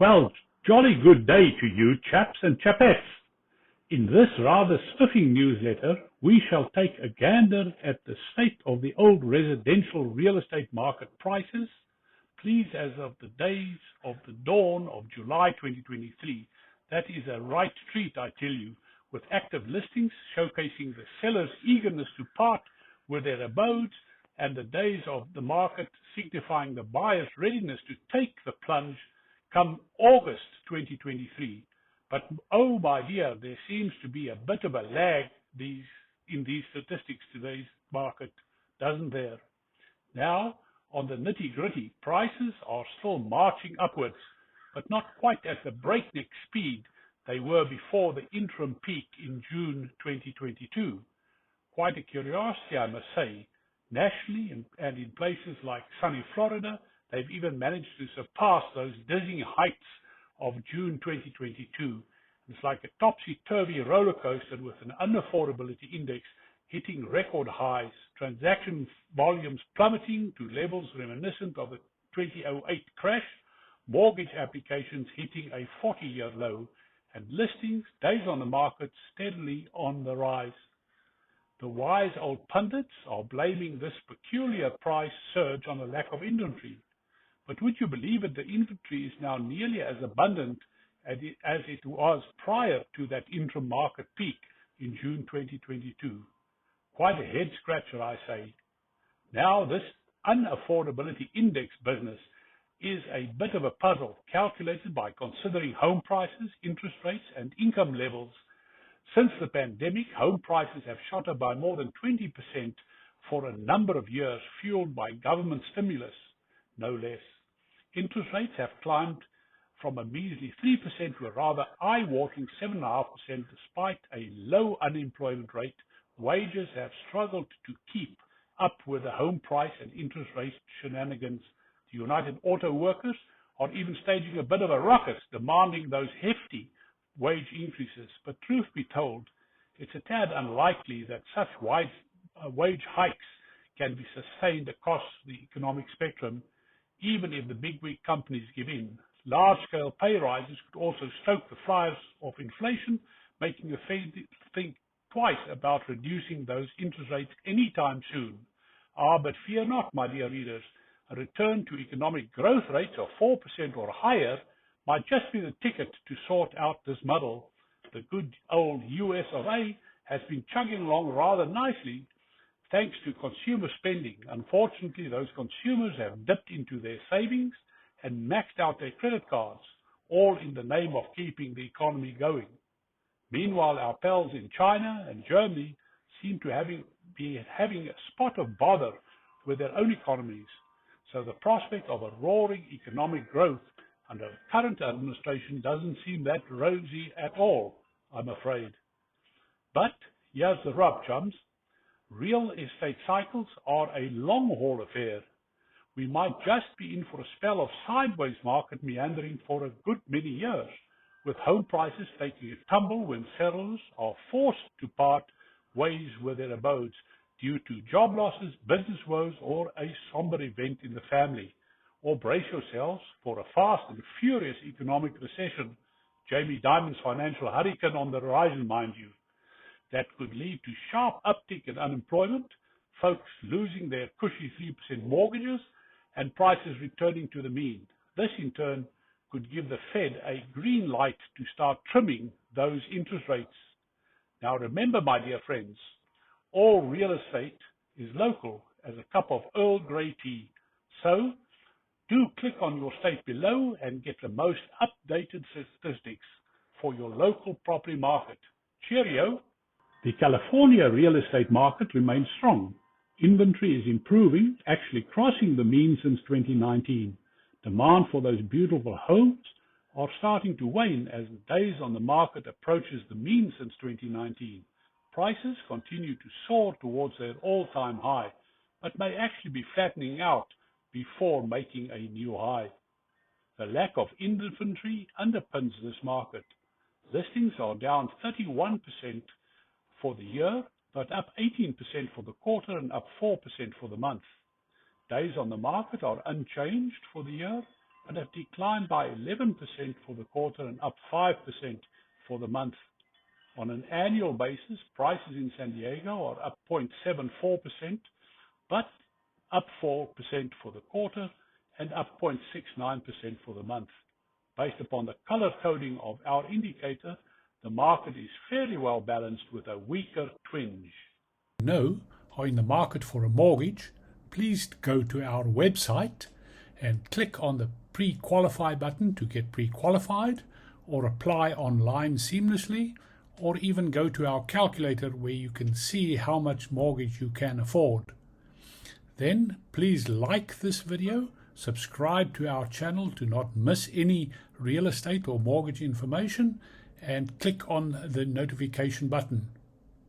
Well, jolly good day to you, chaps and chapettes. In this rather spiffing newsletter, we shall take a gander at the state of the old residential real estate market prices, please, as of the days of the dawn of July 2023. That is a right treat, I tell you, with active listings showcasing the seller's eagerness to part with their abodes and the days of the market signifying the buyer's readiness to take the plunge come August 2023. But oh my dear, there seems to be a bit of a lag in these statistics today's market, doesn't there? Now, on the nitty-gritty, prices are still marching upwards, but not quite at the breakneck speed they were before the interim peak in June 2022. Quite a curiosity, I must say. Nationally and in places like sunny Florida, they've even managed to surpass those dizzying heights of June 2022. It's like a topsy-turvy roller coaster with an unaffordability index hitting record highs, transaction volumes plummeting to levels reminiscent of the 2008 crash, mortgage applications hitting a 40-year low, and listings, days on the market, steadily on the rise. The wise old pundits are blaming this peculiar price surge on a lack of inventory. But would you believe it, the inventory is now nearly as abundant as it was prior to that interim market peak in June 2022. Quite a head scratcher, I say. Now, this unaffordability index business is a bit of a puzzle calculated by considering home prices, interest rates, and income levels. Since the pandemic, home prices have shot up by more than 20% for a number of years, fueled by government stimulus, no less. Interest rates have climbed from a measly 3% to a rather eye-watering 7.5% despite a low unemployment rate. Wages have struggled to keep up with the home price and interest rate shenanigans. The United Auto Workers are even staging a bit of a ruckus, demanding those hefty wage increases. But truth be told, it's a tad unlikely that such wage hikes can be sustained across the economic spectrum, even if the bigwig companies give in. Large-scale pay rises could also stoke the fires of inflation, making the Fed think twice about reducing those interest rates anytime soon. But fear not, my dear readers. A return to economic growth rates of 4% or higher might just be the ticket to sort out this muddle. The good old US of A has been chugging along rather nicely thanks to consumer spending. Unfortunately, those consumers have dipped into their savings and maxed out their credit cards, all in the name of keeping the economy going. Meanwhile, our pals in China and Germany seem to be having a spot of bother with their own economies. So the prospect of a roaring economic growth under the current administration doesn't seem that rosy at all, I'm afraid. But here's the rub, chums. Real estate cycles are a long-haul affair. We might just be in for a spell of sideways market meandering for a good many years, with home prices taking a tumble when settlers are forced to part ways with their abodes due to job losses, business woes, or a somber event in the family. Or brace yourselves for a fast and furious economic recession, Jamie Dimon's financial hurricane on the horizon, mind you, that could lead to sharp uptick in unemployment, folks losing their cushy 3% mortgages, and prices returning to the mean. This, in turn, could give the Fed a green light to start trimming those interest rates. Now remember, my dear friends, all real estate is local as a cup of Earl Grey tea. So, do click on your state below and get the most updated statistics for your local property market. Cheerio! The California real estate market remains strong. Inventory is improving, actually crossing the mean since 2019. Demand for those beautiful homes are starting to wane as the days on the market approaches the mean since 2019. Prices continue to soar towards their all-time high, but may actually be flattening out before making a new high. The lack of inventory underpins this market. Listings are down 31% for the year, but up 18% for the quarter and up 4% for the month. Days on the market are unchanged for the year, but have declined by 11% for the quarter and up 5% for the month. On an annual basis, prices in San Diego are up 0.74%, but up 4% for the quarter and up 0.69% for the month. Based upon the color coding of our indicator, the market is fairly well balanced with a weaker twinge. Are in the market for a mortgage, please go to our website and click on the pre-qualify button to get pre-qualified, or apply online seamlessly, or even go to our calculator where you can see how much mortgage you can afford. Then please like this video, subscribe to our channel to not miss any real estate or mortgage information, and click on the notification button.